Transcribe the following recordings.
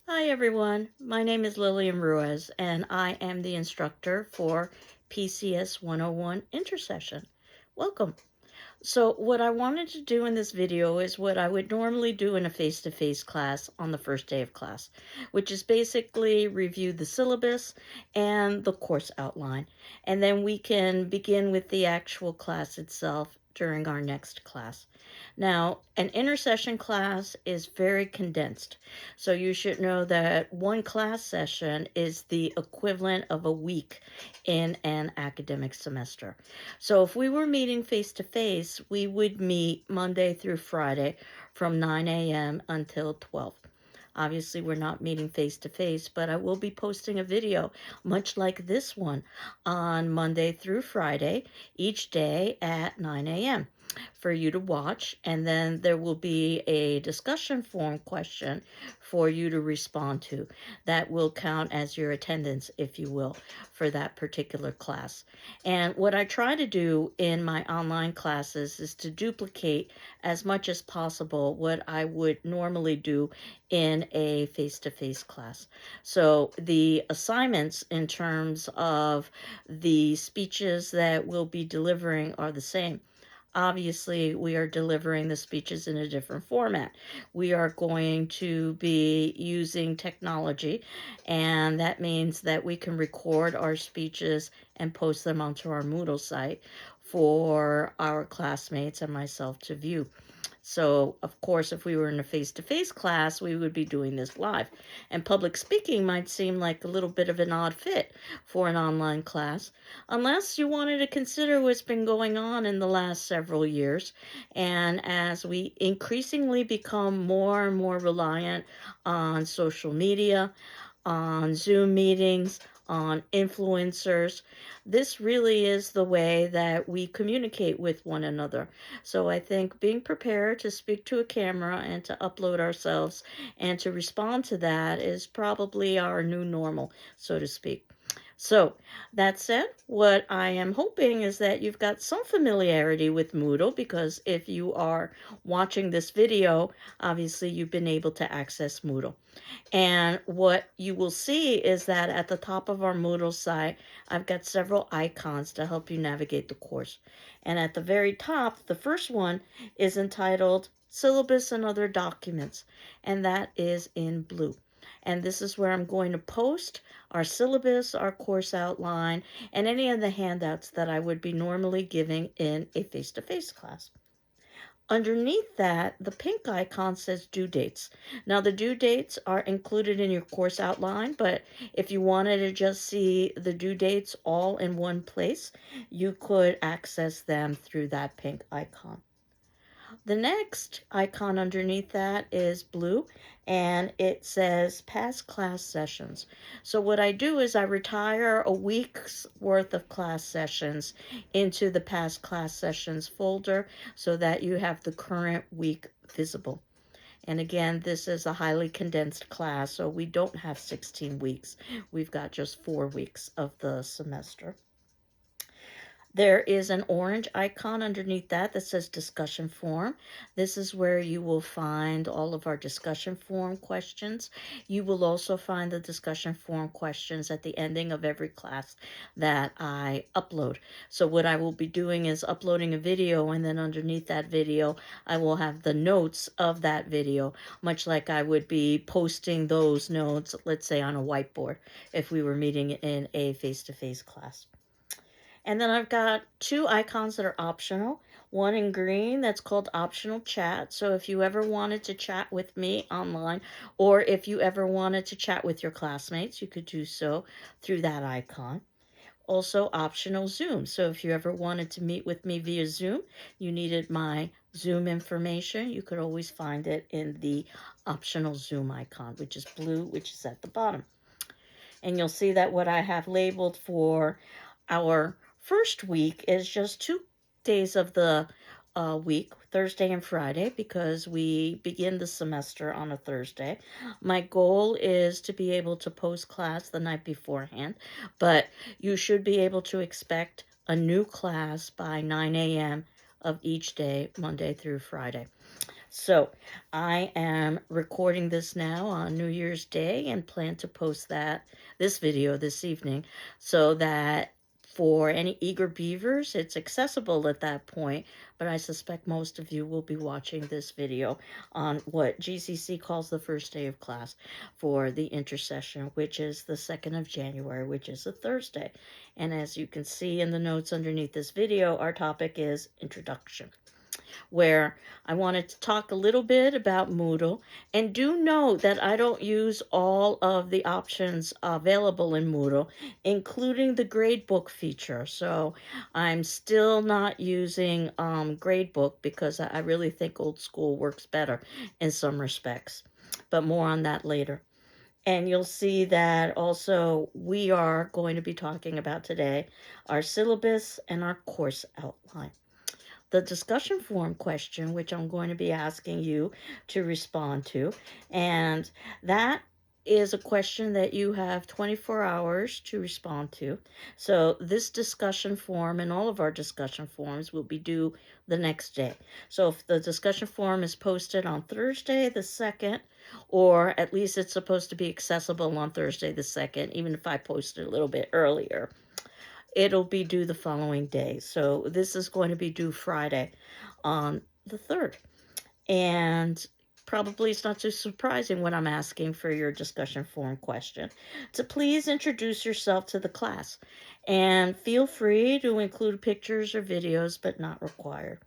Hi everyone, my name is Lillian Ruiz and I am the instructor for PCS 101 Intersession. Welcome. So what I wanted to do in this video is what I would normally do in a face-to-face class on the first day of class, which is basically review the syllabus and the course outline. And then we can begin with the actual class itself during our next class. Now, an intersession class is very condensed. So you should know that one class session is the equivalent of a week in an academic semester. So if we were meeting face to face, we would meet Monday through Friday from 9 a.m. until 12. Obviously, we're not meeting face to face, but I will be posting a video much like this one on Monday through Friday, each day at 9 a.m. for you to watch. And then there will be a discussion forum question for you to respond to. That will count as your attendance, if you will, for that particular class. And what I try to do in my online classes is to duplicate as much as possible what I would normally do in a face-to-face class. So the assignments in terms of the speeches that we'll be delivering are the same. Obviously, we are delivering the speeches in a different format. We are going to be using technology, and that means that we can record our speeches and post them onto our Moodle site for our classmates and myself to view. So, of course, if we were in a face-to-face class, we would be doing this live. And public speaking might seem like a little bit of an odd fit for an online class, unless you wanted to consider what's been going on in the last several years. And as we increasingly become more and more reliant on social media, on Zoom meetings, on influencers. This really is the way that we communicate with one another. So I think being prepared to speak to a camera and to upload ourselves and to respond to that is probably our new normal, so to speak. So, that said, what I am hoping is that you've got some familiarity with Moodle, because if you are watching this video, obviously you've been able to access Moodle. And what you will see is that at the top of our Moodle site, I've got several icons to help you navigate the course. And at the very top, the first one is entitled Syllabus and Other Documents, and that is in blue. And this is where I'm going to post our syllabus, our course outline, and any of the handouts that I would be normally giving in a face-to-face class. Underneath that, the pink icon says due dates. Now, the due dates are included in your course outline, but if you wanted to just see the due dates all in one place, you could access them through that pink icon. The next icon underneath that is blue, and it says past class sessions. So what I do is I retire a week's worth of class sessions into the past class sessions folder so that you have the current week visible. And again, this is a highly condensed class, so we don't have 16 weeks. We've got just 4 weeks of the semester. There is an orange icon underneath that says discussion forum. This is where you will find all of our discussion forum questions. You will also find the discussion forum questions at the ending of every class that I upload. So what I will be doing is uploading a video, and then underneath that video, I will have the notes of that video, much like I would be posting those notes, let's say on a whiteboard, if we were meeting in a face-to-face class. And then I've got 2 icons that are optional. One in green that's called optional chat. So if you ever wanted to chat with me online, or if you ever wanted to chat with your classmates, you could do so through that icon. Also optional Zoom. So if you ever wanted to meet with me via Zoom, you needed my Zoom information, you could always find it in the optional Zoom icon, which is blue, which is at the bottom. And you'll see that what I have labeled for our first week is just 2 days of the week, Thursday and Friday, because we begin the semester on a Thursday. My goal is to be able to post class the night beforehand, but you should be able to expect a new class by 9 a.m. of each day, Monday through Friday. So I am recording this now on New Year's Day and plan to post this video this evening, so that for any eager beavers, it's accessible at that point, but I suspect most of you will be watching this video on what GCC calls the first day of class for the intersession, which is the 2nd of January, which is a Thursday. And as you can see in the notes underneath this video, our topic is introduction, where I wanted to talk a little bit about Moodle. And do note that I don't use all of the options available in Moodle, including the gradebook feature. So I'm still not using gradebook because I really think old school works better in some respects. But more on that later. And you'll see that also we are going to be talking about today our syllabus and our course outline. The discussion forum question, which I'm going to be asking you to respond to. And that is a question that you have 24 hours to respond to. So this discussion forum and all of our discussion forums will be due the next day. So if the discussion forum is posted on Thursday the 2nd, or at least it's supposed to be accessible on Thursday the 2nd, even if I post it a little bit earlier, it'll be due the following day. So this is going to be due Friday on the 3rd. And probably it's not too surprising when I'm asking for your discussion forum question to please introduce yourself to the class. And feel free to include pictures or videos, but not required.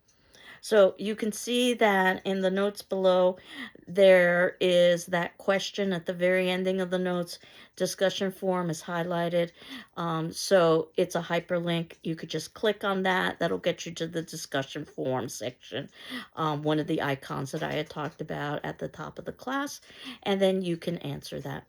So you can see that in the notes below, there is that question at the very ending of the notes. Discussion forum is highlighted. So it's a hyperlink. You could just click on that. That'll get you to the discussion forum section, one of the icons that I had talked about at the top of the class. And then you can answer that.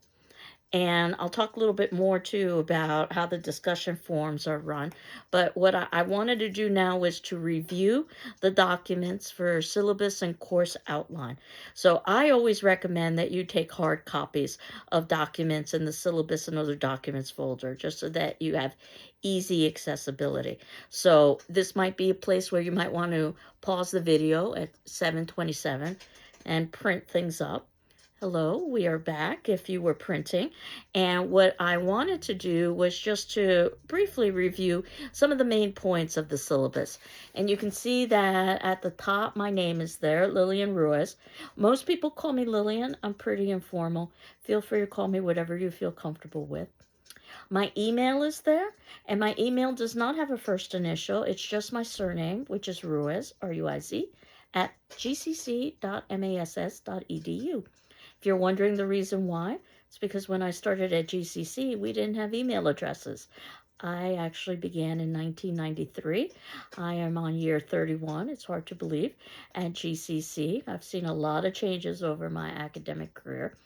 And I'll talk a little bit more too about how the discussion forums are run. But what I wanted to do now was to review the documents for syllabus and course outline. So I always recommend that you take hard copies of documents in the syllabus and other documents folder, just so that you have easy accessibility. So this might be a place where you might want to pause the video at 7:27 and print things up. Hello, we are back if you were printing. And what I wanted to do was just to briefly review some of the main points of the syllabus. And you can see that at the top, my name is there, Lillian Ruiz. Most people call me Lillian. I'm pretty informal. Feel free to call me whatever you feel comfortable with. My email is there, and my email does not have a first initial. It's just my surname, which is Ruiz, R-U-I-Z, at gcc.mass.edu. If you're wondering the reason why, it's because when I started at GCC, we didn't have email addresses. I actually began in 1993. I am on year 31. It's hard to believe. At GCC, I've seen a lot of changes over my academic career.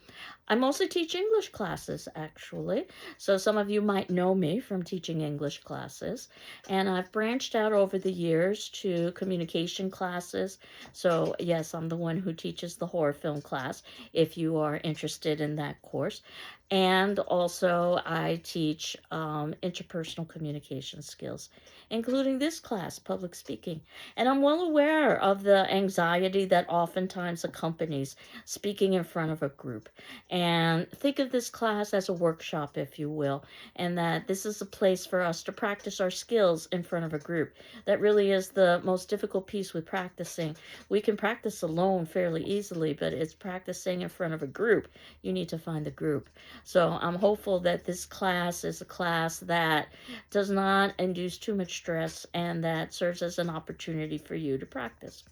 I mostly teach English classes, actually. So some of you might know me from teaching English classes. And I've branched out over the years to communication classes. So yes, I'm the one who teaches the horror film class, if you are interested in that course. And also I teach interpersonal communication skills, including this class, public speaking. And I'm well aware of the anxiety that oftentimes accompanies speaking in front of a group. And think of this class as a workshop, if you will, and that this is a place for us to practice our skills in front of a group. That really is the most difficult piece with practicing. We can practice alone fairly easily, but it's practicing in front of a group. You need to find the group. So I'm hopeful that this class is a class that does not induce too much stress and that serves as an opportunity for you to practice.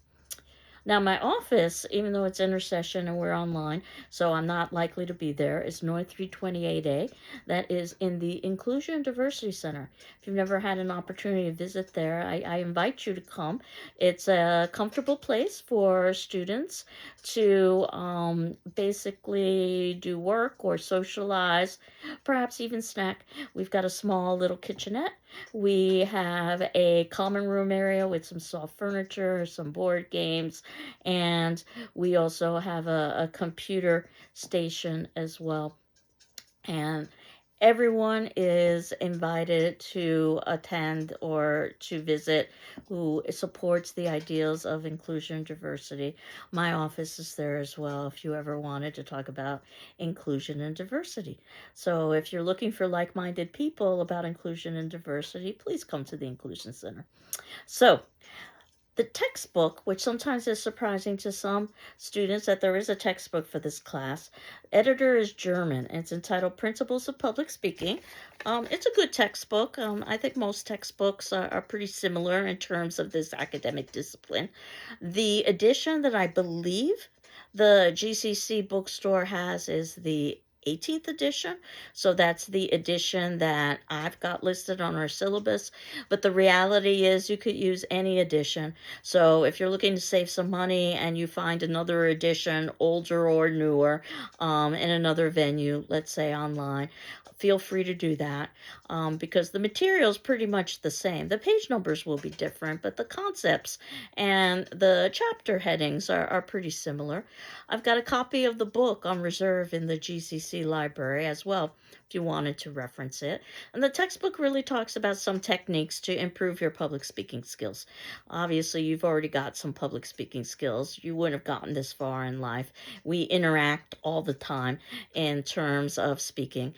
Now, my office, even though it's intersession and we're online, so I'm not likely to be there, is North 328A. That is in the Inclusion and Diversity Center. If you've never had an opportunity to visit there, I invite you to come. It's a comfortable place for students to basically do work or socialize, perhaps even snack. We've got a small little kitchenette. We have a common room area with some soft furniture, some board games, and we also have a computer station as well. And everyone is invited to attend or to visit who supports the ideals of inclusion and diversity. My office is there as well if you ever wanted to talk about inclusion and diversity. So if you're looking for like-minded people about inclusion and diversity, please come to the Inclusion Center. So the textbook, which sometimes is surprising to some students that there is a textbook for this class, editor is German. It's entitled Principles of Public Speaking. It's a good textbook. I think most textbooks are pretty similar in terms of this academic discipline. The edition that I believe the GCC bookstore has is the 18th edition. So that's the edition that I've got listed on our syllabus. But the reality is you could use any edition. So if you're looking to save some money and you find another edition, older or newer, in another venue, let's say online, feel free to do that, because the material is pretty much the same. The page numbers will be different, but the concepts and the chapter headings are pretty similar. I've got a copy of the book on reserve in the GCC library as well, if you wanted to reference it. And the textbook really talks about some techniques to improve your public speaking skills. Obviously, you've already got some public speaking skills. You wouldn't have gotten this far in life. We interact all the time in terms of speaking.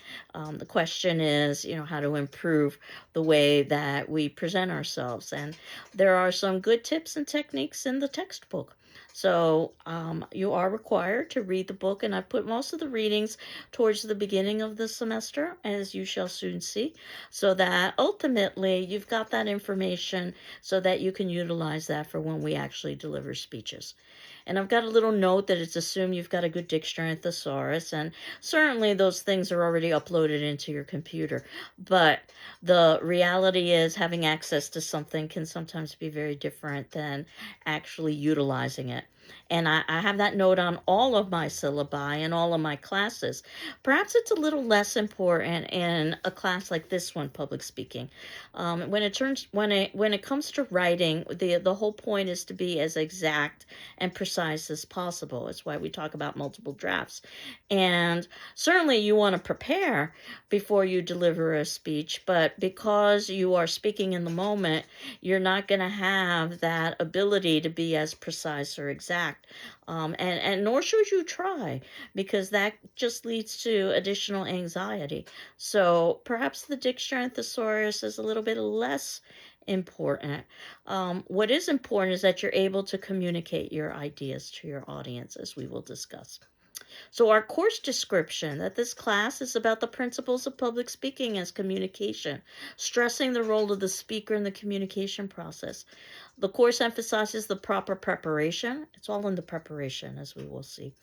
The question is, how to improve the way that we present ourselves. And there are some good tips and techniques in the textbook. So you are required to read the book, and I've put most of the readings towards the beginning of the semester, as you shall soon see, so that ultimately you've got that information so that you can utilize that for when we actually deliver speeches. And I've got a little note that it's assumed you've got a good dictionary and thesaurus, and certainly those things are already uploaded into your computer. But the reality is having access to something can sometimes be very different than actually utilizing it. And I have that note on all of my syllabi and all of my classes. Perhaps it's a little less important in a class like this one, public speaking. When it comes to writing, the whole point is to be as exact and precise as possible. It's why we talk about multiple drafts. And certainly you want to prepare before you deliver a speech, but because you are speaking in the moment, you're not going to have that ability to be as precise or exact. And nor should you try, because that just leads to additional anxiety. So perhaps the dictionary and thesaurus is a little bit less important. What is important is that you're able to communicate your ideas to your audience, as we will discuss. So our course description, that this class is about the principles of public speaking as communication, stressing the role of the speaker in the communication process. The course emphasizes the proper preparation. It's all in the preparation, as we will see,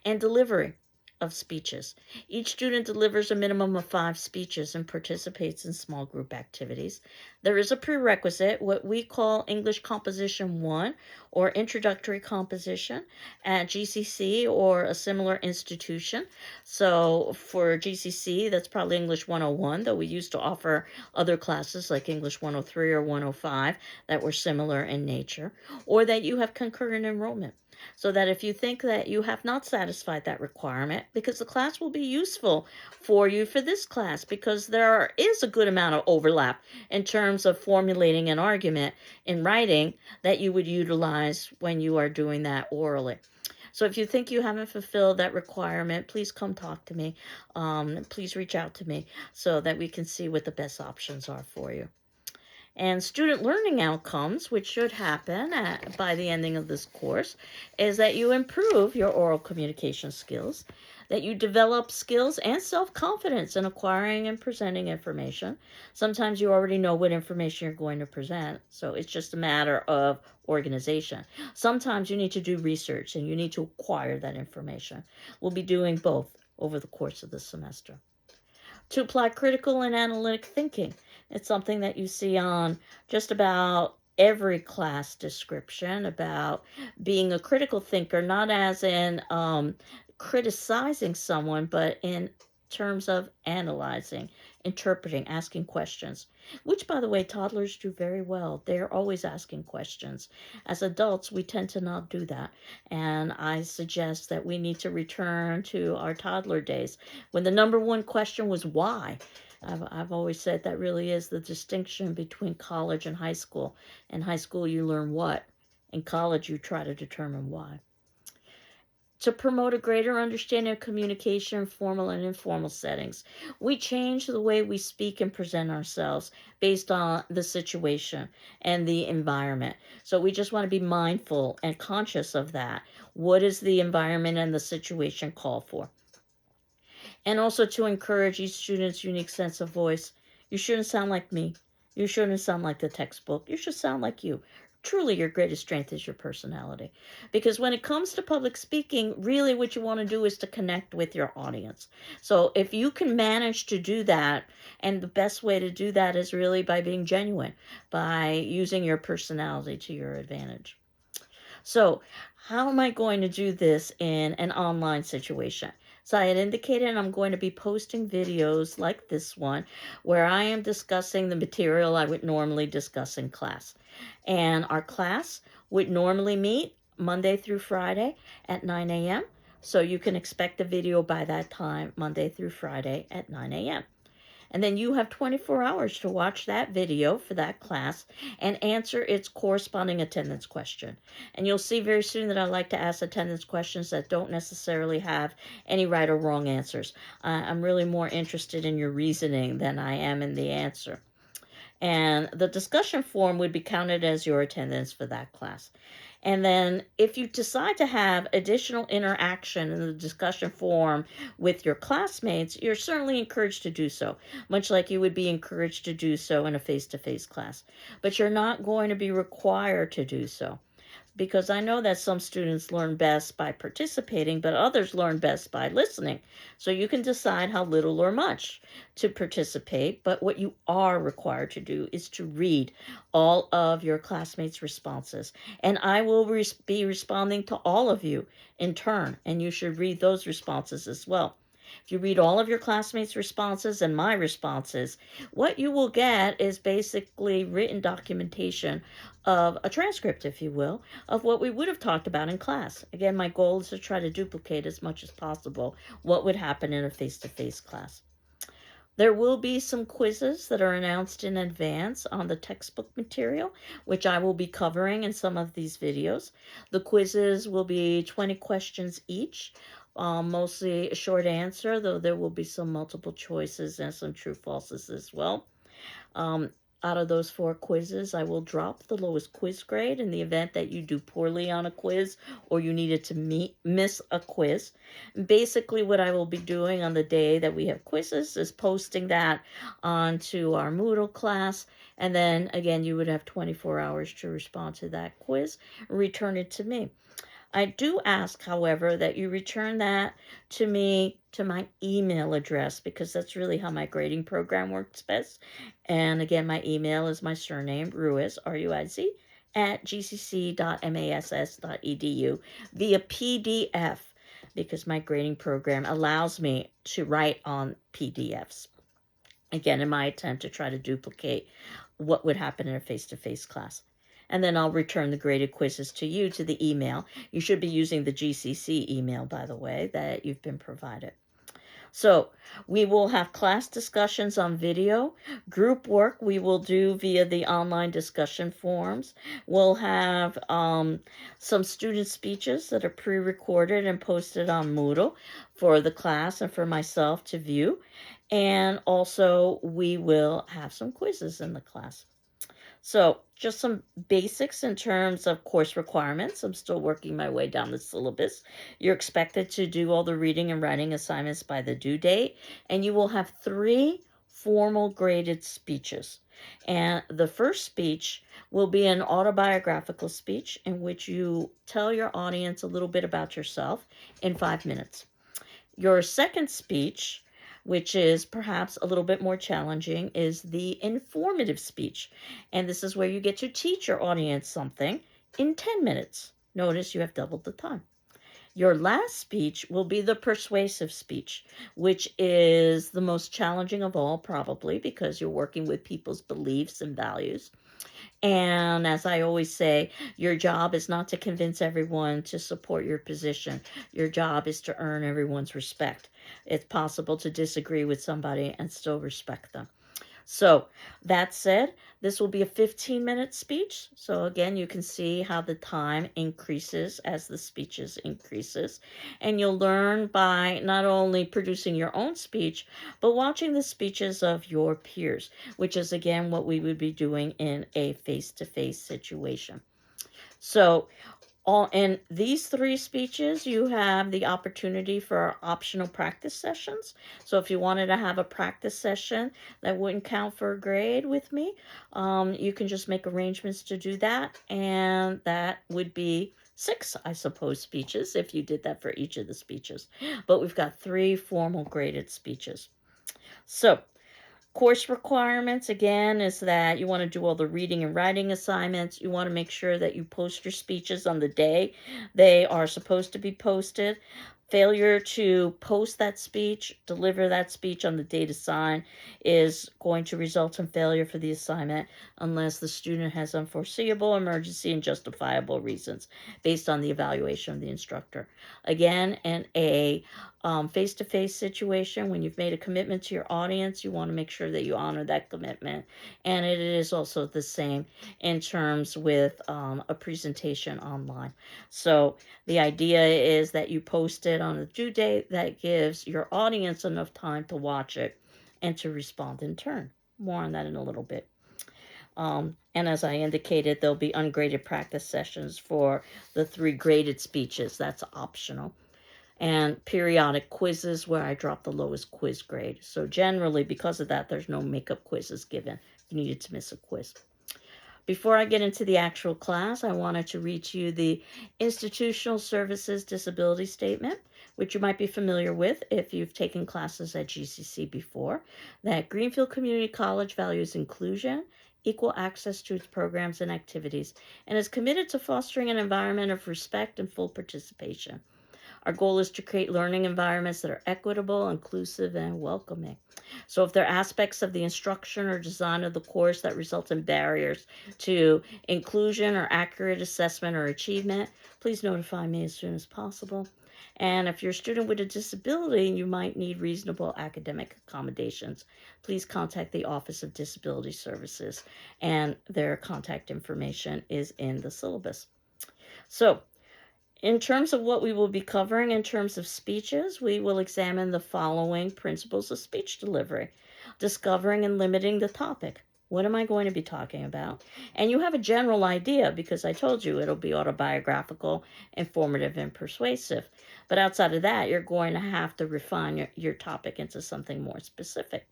and delivery of speeches. Each student delivers a minimum of 5 speeches and participates in small group activities. There is a prerequisite, what we call English Composition 1 or Introductory Composition at GCC or a similar institution. So for GCC, that's probably English 101, though we used to offer other classes like English 103 or 105 that were similar in nature, or that you have concurrent enrollment. So that if you think that you have not satisfied that requirement, because the class will be useful for you for this class, because there is a good amount of overlap in terms of formulating an argument in writing that you would utilize when you are doing that orally. So if you think you haven't fulfilled that requirement, please come talk to me. Please reach out to me so that we can see what the best options are for you. And student learning outcomes, which should happen by the ending of this course, is that you improve your oral communication skills, that you develop skills and self-confidence in acquiring and presenting information. Sometimes you already know what information you're going to present, so it's just a matter of organization. Sometimes you need to do research and you need to acquire that information. We'll be doing both over the course of the semester. To apply critical and analytic thinking. It's something that you see on just about every class description about being a critical thinker, not as in criticizing someone, but in terms of analyzing, interpreting, asking questions, which, by the way, toddlers do very well. They're always asking questions. As adults, we tend to not do that. And I suggest that we need to return to our toddler days when the number one question was why. I've always said that really is the distinction between college and high school. In high school, you learn what. In college, you try to determine why. To promote a greater understanding of communication in formal and informal settings, we change the way we speak and present ourselves based on the situation and the environment. So we just want to be mindful and conscious of that. What does the environment and the situation call for? And also to encourage each student's unique sense of voice. You shouldn't sound like me. You shouldn't sound like the textbook. You should sound like you. Truly, your greatest strength is your personality. Because when it comes to public speaking, really what you want to do is to connect with your audience. So if you can manage to do that, and the best way to do that is really by being genuine, by using your personality to your advantage. So, how am I going to do this in an online situation? So, I had indicated I'm going to be posting videos like this one where I am discussing the material I would normally discuss in class. And our class would normally meet Monday through Friday at 9 a.m. So, you can expect a video by that time, Monday through Friday at 9 a.m. And then you have 24 hours to watch that video for that class and answer its corresponding attendance question. And you'll see very soon that I like to ask attendance questions that don't necessarily have any right or wrong answers. I'm really more interested in your reasoning than I am in the answer. And the discussion form would be counted as your attendance for that class. And then if you decide to have additional interaction in the discussion forum with your classmates, you're certainly encouraged to do so, much like you would be encouraged to do so in a face-to-face class. But you're not going to be required to do so, because I know that some students learn best by participating, but others learn best by listening. So you can decide how little or much to participate, but what you are required to do is to read all of your classmates' responses. And I will be responding to all of you in turn, and you should read those responses as well. If you read all of your classmates' responses and my responses, what you will get is basically written documentation of a transcript, if you will, of what we would have talked about in class. Again, my goal is to try to duplicate as much as possible what would happen in a face-to-face class. There will be some quizzes that are announced in advance on the textbook material, which I will be covering in some of these videos. The quizzes will be 20 questions each, mostly a short answer, though there will be some multiple choices and some true falses as well. Out of those 4 quizzes, I will drop the lowest quiz grade in the event that you do poorly on a quiz or you needed to miss a quiz. Basically, what I will be doing on the day that we have quizzes is posting that onto our Moodle class. And then, again, you would have 24 hours to respond to that quiz, return it to me. I do ask, however, that you return that to me to my email address, because that's really how my grading program works best. And again, my email is my surname, Ruiz, R-U-I-Z, at gcc.mass.edu via PDF, because my grading program allows me to write on PDFs. Again, in my attempt to try to duplicate what would happen in a face-to-face class. And then I'll return the graded quizzes to you to the email. You should be using the GCC email, by the way, that you've been provided. So we will have class discussions on video. Group work we will do via the online discussion forums. We'll have some student speeches that are pre-recorded and posted on Moodle for the class and for myself to view. And also we will have some quizzes in the class. So just some basics in terms of course requirements. I'm still working my way down the syllabus. You're expected to do all the reading and writing assignments by the due date, and you will have 3 formal graded speeches. And the first speech will be an autobiographical speech in which you tell your audience a little bit about yourself in 5 minutes. Your second speech, which is perhaps a little bit more challenging, is the informative speech. And this is where you get to teach your audience something in 10 minutes. Notice you have doubled the time. Your last speech will be the persuasive speech, which is the most challenging of all, probably, because you're working with people's beliefs and values. And as I always say, your job is not to convince everyone to support your position. Your job is to earn everyone's respect. It's possible to disagree with somebody and still respect them. So that said, this will be a 15-minute speech. So again, you can see how the time increases as the speeches increases. And you'll learn by not only producing your own speech, but watching the speeches of your peers, which is again what we would be doing in a face-to-face situation. So in these 3 speeches, you have the opportunity for optional practice sessions. So if you wanted to have a practice session that wouldn't count for a grade with me, you can just make arrangements to do that. And that would be 6, I suppose, speeches if you did that for each of the speeches. But we've got 3 formal graded speeches. So course requirements, again, is that you want to do all the reading and writing assignments. You want to make sure that you post your speeches on the day they are supposed to be posted. Failure to post that speech, deliver that speech on the date assigned, is going to result in failure for the assignment unless the student has unforeseeable, emergency, and justifiable reasons based on the evaluation of the instructor. Again, in a face-to-face situation, when you've made a commitment to your audience, you want to make sure that you honor that commitment. And it is also the same in terms with a presentation online. So the idea is that you post it on a due date that gives your audience enough time to watch it and to respond in turn. More on that in a little bit. And as I indicated, there'll be ungraded practice sessions for the 3 graded speeches. That's optional. And periodic quizzes where I drop the lowest quiz grade. So generally, because of that, there's no makeup quizzes given if you needed to miss a quiz. Before I get into the actual class, I wanted to read to you the Institutional Services Disability Statement, which you might be familiar with if you've taken classes at GCC before, that Greenfield Community College values inclusion, equal access to its programs and activities, and is committed to fostering an environment of respect and full participation. Our goal is to create learning environments that are equitable, inclusive, and welcoming. So if there are aspects of the instruction or design of the course that result in barriers to inclusion or accurate assessment or achievement, please notify me as soon as possible. And if you're a student with a disability and you might need reasonable academic accommodations, please contact the Office of Disability Services, and their contact information is in the syllabus. So in terms of what we will be covering in terms of speeches, we will examine the following principles of speech delivery. Discovering and limiting the topic. What am I going to be talking about? And you have a general idea because I told you it'll be autobiographical, informative, and persuasive. But outside of that, you're going to have to refine your topic into something more specific.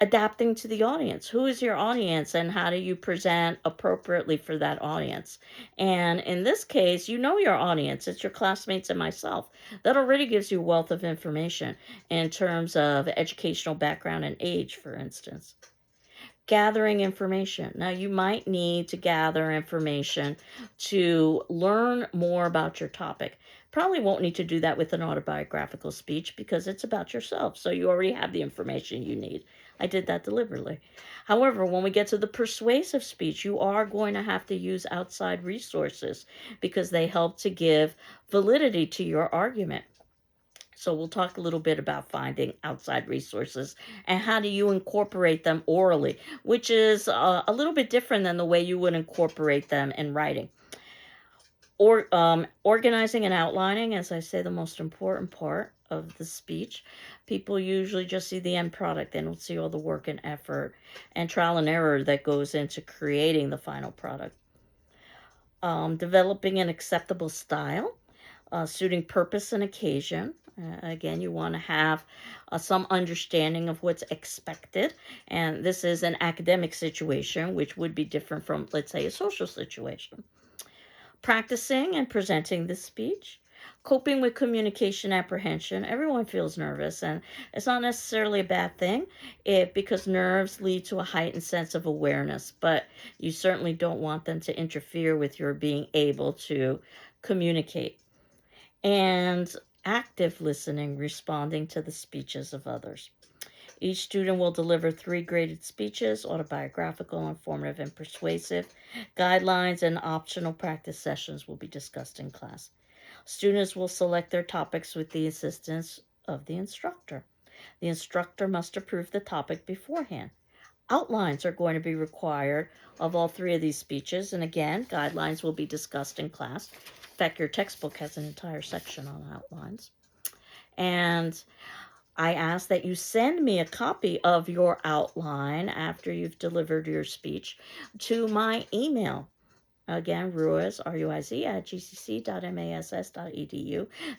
Adapting to the audience. Who is your audience and how do you present appropriately for that audience? And in this case, you know your audience. It's your classmates and myself. That already gives you a wealth of information in terms of educational background and age, for instance. Gathering information. Now, you might need to gather information to learn more about your topic. Probably won't need to do that with an autobiographical speech because it's about yourself. So you already have the information you need. I did that deliberately. However, when we get to the persuasive speech, you are going to have to use outside resources because they help to give validity to your argument. So we'll talk a little bit about finding outside resources and how do you incorporate them orally, which is a little bit different than the way you would incorporate them in writing. Or organizing and outlining, as I say, the most important part of the speech. People usually just see the end product. They don't see all the work and effort and trial and error that goes into creating the final product. Developing an acceptable style, suiting purpose and occasion. Again, you want to have some understanding of what's expected. And this is an academic situation, which would be different from, let's say, a social situation. Practicing and presenting the speech. Coping with communication apprehension. Everyone feels nervous, and it's not necessarily a bad thing because nerves lead to a heightened sense of awareness, but you certainly don't want them to interfere with your being able to communicate. and active listening, responding to the speeches of others. Each student will deliver 3 graded speeches: autobiographical, informative, and persuasive. Guidelines and optional practice sessions will be discussed in class. Students will select their topics with the assistance of the instructor. The instructor must approve the topic beforehand. Outlines are going to be required of all 3 of these speeches, and again, guidelines will be discussed in class. In fact, your textbook has an entire section on outlines. And I ask that you send me a copy of your outline after you've delivered your speech to my email. Again, Ruiz, R-U-I-Z, at gcc.mass.edu.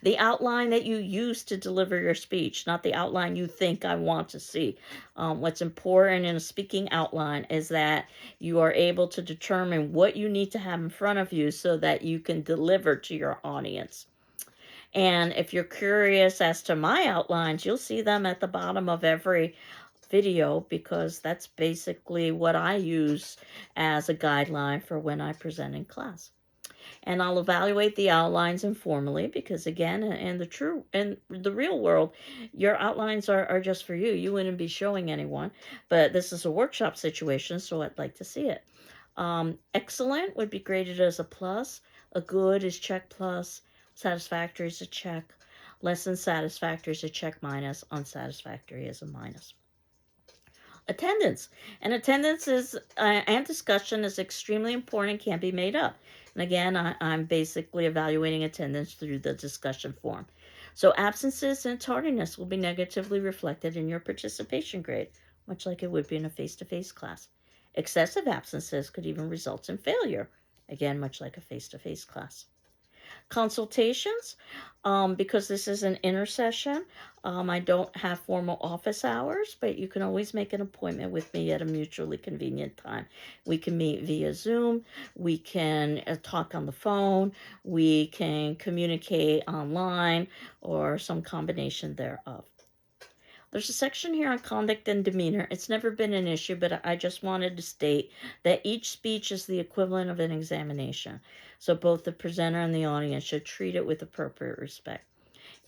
The outline that you use to deliver your speech, not the outline you think I want to see. What's important in a speaking outline is that you are able to determine what you need to have in front of you so that you can deliver to your audience. And if you're curious as to my outlines, you'll see them at the bottom of every video, because that's basically what I use as a guideline for when I present in class. And I'll evaluate the outlines informally, because again, in the real world, your outlines are just for you. You wouldn't be showing anyone, but this is a workshop situation, so I'd like to see it. Excellent would be graded as a plus. A good is check plus. Satisfactory is a check. Less than satisfactory is a check minus. Unsatisfactory is a minus. Attendance. And attendance is and discussion is extremely important and can't be made up. And again, I'm basically evaluating attendance through the discussion form. So absences and tardiness will be negatively reflected in your participation grade, much like it would be in a face-to-face class. Excessive absences could even result in failure, again, much like a face-to-face class. Consultations, because this is an intersession, I don't have formal office hours, but you can always make an appointment with me at a mutually convenient time. We can meet via Zoom, we can talk on the phone, we can communicate online, or some combination thereof. There's a section here on conduct and demeanor. It's never been an issue, but I just wanted to state that each speech is the equivalent of an examination. So both the presenter and the audience should treat it with appropriate respect.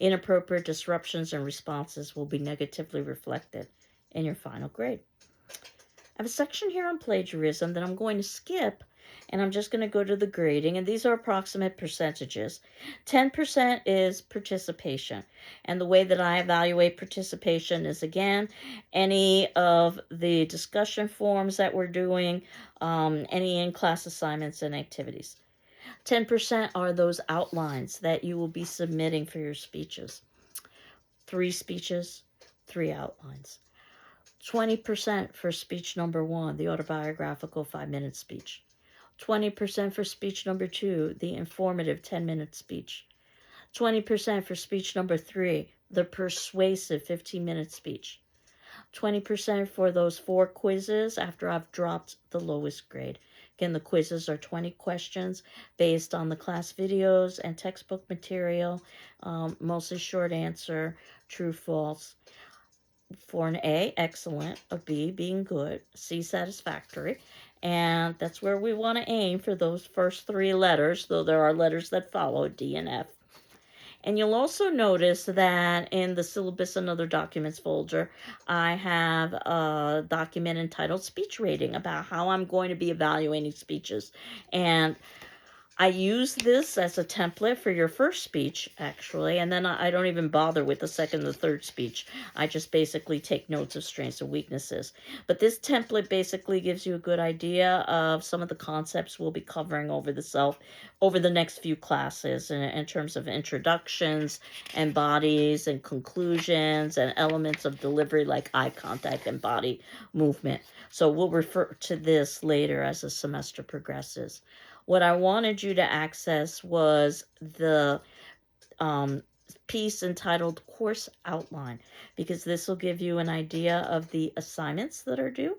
Inappropriate disruptions and responses will be negatively reflected in your final grade. I have a section here on plagiarism that I'm going to skip, and I'm just going to go to the grading, and these are approximate percentages. 10% is participation, and the way that I evaluate participation is, again, any of the discussion forums that we're doing, any in-class assignments and activities. 10% are those outlines that you will be submitting for your speeches. 3 speeches, 3 outlines. 20% for speech number 1, the autobiographical 5-minute speech. 20% for speech number 2, the informative 10-minute speech. 20% for speech number 3, the persuasive 15-minute speech. 20% for those 4 quizzes after I've dropped the lowest grade. Again, the quizzes are 20 questions based on the class videos and textbook material, mostly short answer, true, false. For an A, excellent, a B, being good, C, satisfactory, and that's where we want to aim for those first 3 letters, though there are letters that follow, D and F. And you'll also notice that in the syllabus and other documents folder, I have a document entitled Speech Rating about how I'm going to be evaluating speeches. And I use this as a template for your first speech, actually, and then I don't even bother with the second or third speech. I just basically take notes of strengths and weaknesses. But this template basically gives you a good idea of some of the concepts we'll be covering over the next few classes in terms of introductions and bodies and conclusions and elements of delivery like eye contact and body movement. So we'll refer to this later as the semester progresses. What I wanted you to access was the piece entitled Course Outline, because this will give you an idea of the assignments that are due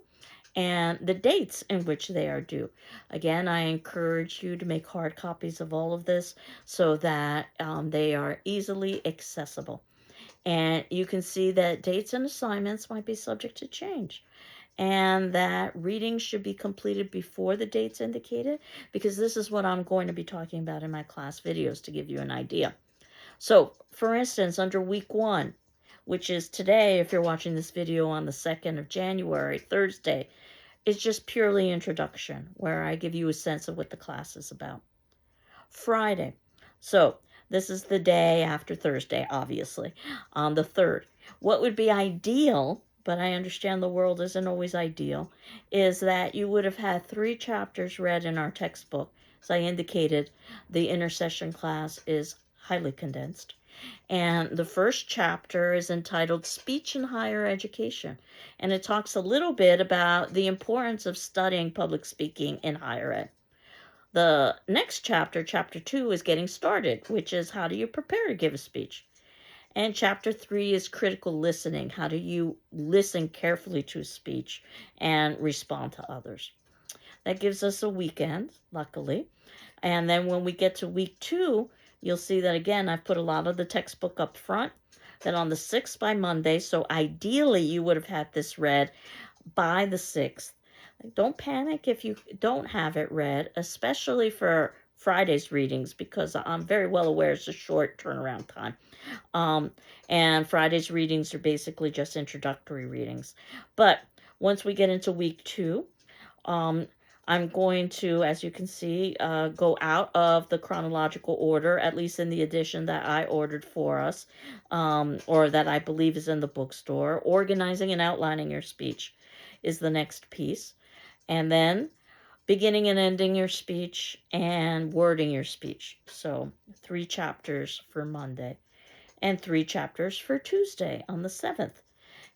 and the dates in which they are due. Again, I encourage you to make hard copies of all of this so that they are easily accessible. And you can see that dates and assignments might be subject to change, and that reading should be completed before the dates indicated, because this is what I'm going to be talking about in my class videos to give you an idea. So, for instance, under week 1, which is today, if you're watching this video on the 2nd of January, Thursday, it's just purely introduction, where I give you a sense of what the class is about. Friday. So, this is the day after Thursday, obviously, on the 3rd. What would be ideal, but I understand the world isn't always ideal, is that you would have had 3 chapters read in our textbook. As I indicated, the intercession class is highly condensed. And the first chapter is entitled Speech in Higher Education. And it talks a little bit about the importance of studying public speaking in higher ed. The next chapter, chapter 2, is Getting Started, which is how do you prepare to give a speech. And chapter 3 is critical listening. How do you listen carefully to a speech and respond to others? That gives us a weekend, luckily. And then when we get to week 2, you'll see that again, I've put a lot of the textbook up front. Then on the 6th by Monday, so ideally you would have had this read by the 6th. Don't panic if you don't have it read, especially for Friday's readings, because I'm very well aware it's a short turnaround time. And Friday's readings are basically just introductory readings. But once we get into week 2, I'm going to, as you can see, go out of the chronological order, at least in the edition that I ordered for us, or that I believe is in the bookstore. Organizing and outlining your speech is the next piece. And then beginning and ending your speech and wording your speech. So 3 chapters for Monday and 3 chapters for Tuesday on the 7th.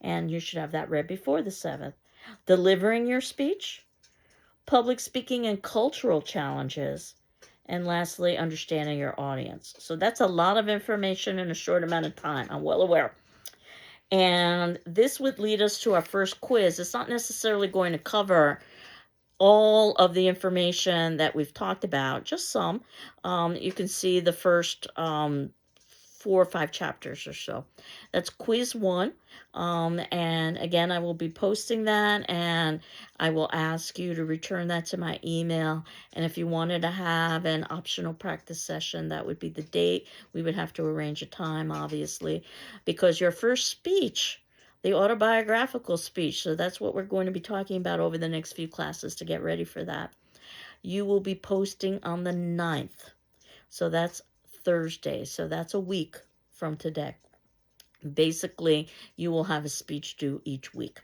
And you should have that read before the 7th. Delivering your speech, public speaking and cultural challenges, and lastly, understanding your audience. So that's a lot of information in a short amount of time. I'm well aware. And this would lead us to our first quiz. It's not necessarily going to cover all of the information that we've talked about, just some. You can see the first 4 or 5 chapters or so. That's quiz 1. And again, I will be posting that, and I will ask you to return that to my email. And if you wanted to have an optional practice session, that would be the date. We would have to arrange a time, obviously, because your first speech, the autobiographical speech, so that's what we're going to be talking about over the next few classes to get ready for that. You will be posting on the 9th. So that's Thursday. So that's a week from today. Basically, you will have a speech due each week.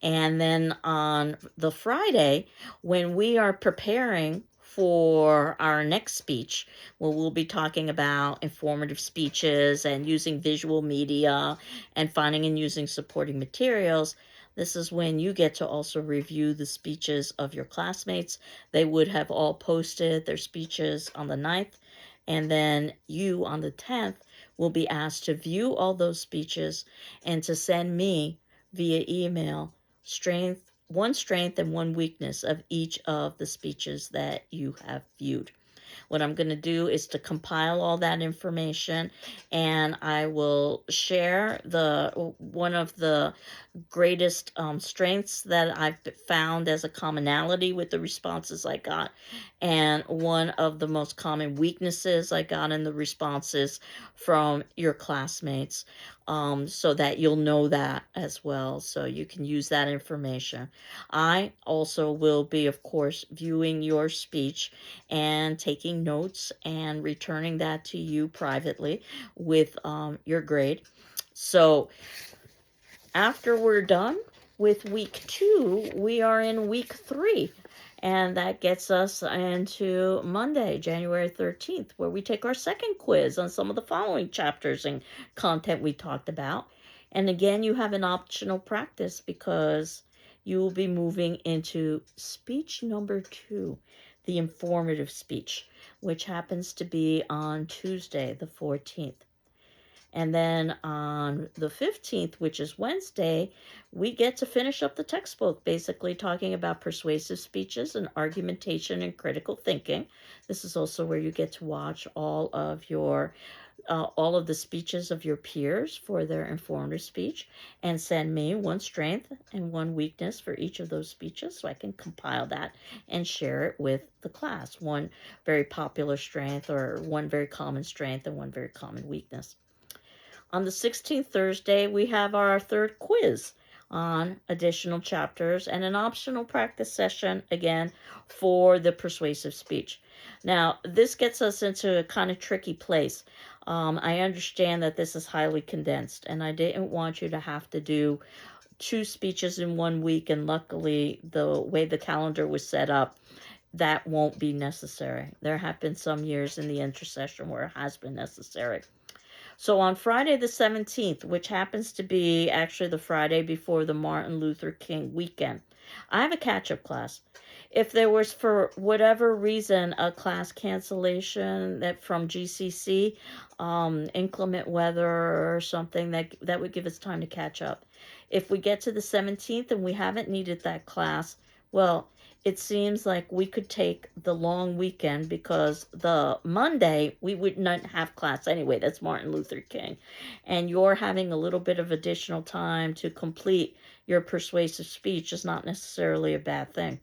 And then on the Friday, when we are preparing for our next speech, where we'll be talking about informative speeches and using visual media and finding and using supporting materials, this is when you get to also review the speeches of your classmates. They would have all posted their speeches on the 9th, and then you on the 10th will be asked to view all those speeches and to send me via email one strength and one weakness of each of the speeches that you have viewed. What I'm going to do is to compile all that information, and I will share one of the greatest strengths that I've found as a commonality with the responses I got, and one of the most common weaknesses I got in the responses from your classmates, so that you'll know that as well, so you can use that information. I also will be, of course, viewing your speech and taking notes and returning that to you privately with your grade. So after we're done with week 2, we are in week 3. And that gets us into Monday, January 13th, where we take our second quiz on some of the following chapters and content we talked about. And again, you have an optional practice because you will be moving into speech number 2, the informative speech, which happens to be on Tuesday, the 14th. And then on the 15th, which is Wednesday, we get to finish up the textbook, basically talking about persuasive speeches and argumentation and critical thinking. This is also where you get to watch all of your all of the speeches of your peers for their informative speech and send me one strength and one weakness for each of those speeches so I can compile that and share it with the class. One very popular strength or one very common strength and one very common weakness. On the 16th Thursday, we have our third quiz on additional chapters and an optional practice session again for the persuasive speech. Now, this gets us into a kind of tricky place. I understand that this is highly condensed, and I didn't want you to have to do 2 speeches in 1 week, and luckily, the way the calendar was set up, that won't be necessary. There have been some years in the intercession where it has been necessary. So on Friday the 17th, which happens to be actually the Friday before the Martin Luther King weekend, I have a catch-up class. If there was, for whatever reason, a class cancellation that from GCC, inclement weather or something, that would give us time to catch up. If we get to the 17th and we haven't needed that class, well, it seems like we could take the long weekend because the Monday we would not have class anyway. That's Martin Luther King. And you're having a little bit of additional time to complete your persuasive speech is not necessarily a bad thing,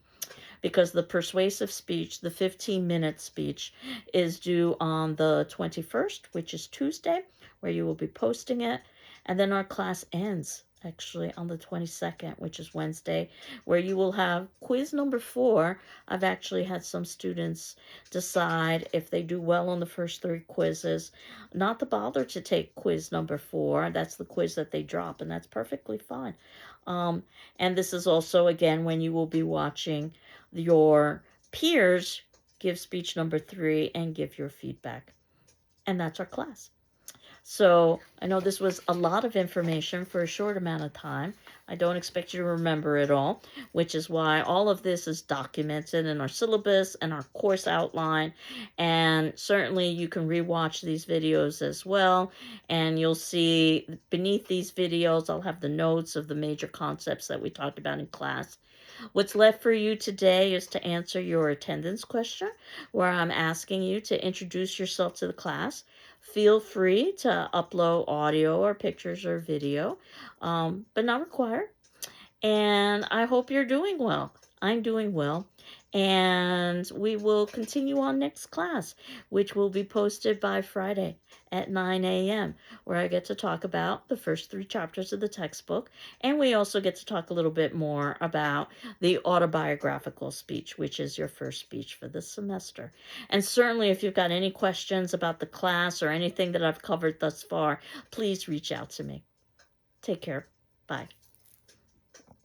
because the persuasive speech, the 15-minute speech, is due on the 21st, which is Tuesday, where you will be posting it. And then our class ends actually on the 22nd, which is Wednesday, where you will have quiz number 4. I've actually had some students decide if they do well on the first 3 quizzes, not to bother to take quiz number 4. That's the quiz that they drop, and that's perfectly fine. And this is also, again, when you will be watching your peers give speech number 3 and give your feedback. And that's our class. So I know this was a lot of information for a short amount of time. I don't expect you to remember it all, which is why all of this is documented in our syllabus and our course outline. And certainly you can rewatch these videos as well. And you'll see beneath these videos, I'll have the notes of the major concepts that we talked about in class. What's left for you today is to answer your attendance question, where I'm asking you to introduce yourself to the class. Feel free to upload audio or pictures or video, but not required. And I hope you're doing well. I'm doing well. And we will continue on next class, which will be posted by Friday at 9 a.m., where I get to talk about the first 3 chapters of the textbook. And we also get to talk a little bit more about the autobiographical speech, which is your first speech for this semester. And certainly if you've got any questions about the class or anything that I've covered thus far, please reach out to me. Take care. Bye.